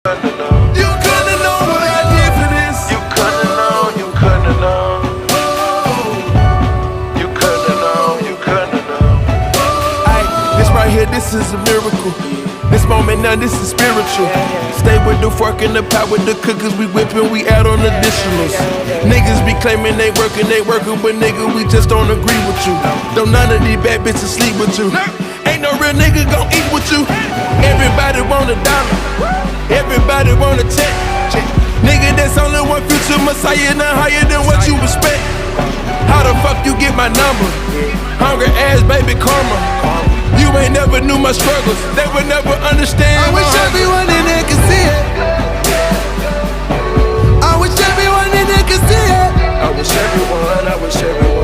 You couldn't know what I did for this. You couldn't know, you couldn't know. You couldn't know, you couldn't know. Ay, this right here, this is a miracle. This moment now, this is spiritual. Stay with the fork and the pot with the cookers. We whipping, we add on additionals. Niggas be claiming they working, but nigga, we just don't agree with you. Don't none of these bad bitches sleep with you. Ain't no real nigga gon' eat with you. Everybody want a dollar. Everybody want a check. Nigga, that's only one future messiah, not higher than what you expect. How the fuck you get my number? Hungry ass baby karma. You ain't never knew my struggles. They would never understand. I wish everyone in there could see it. I wish everyone in there could see it. I wish everyone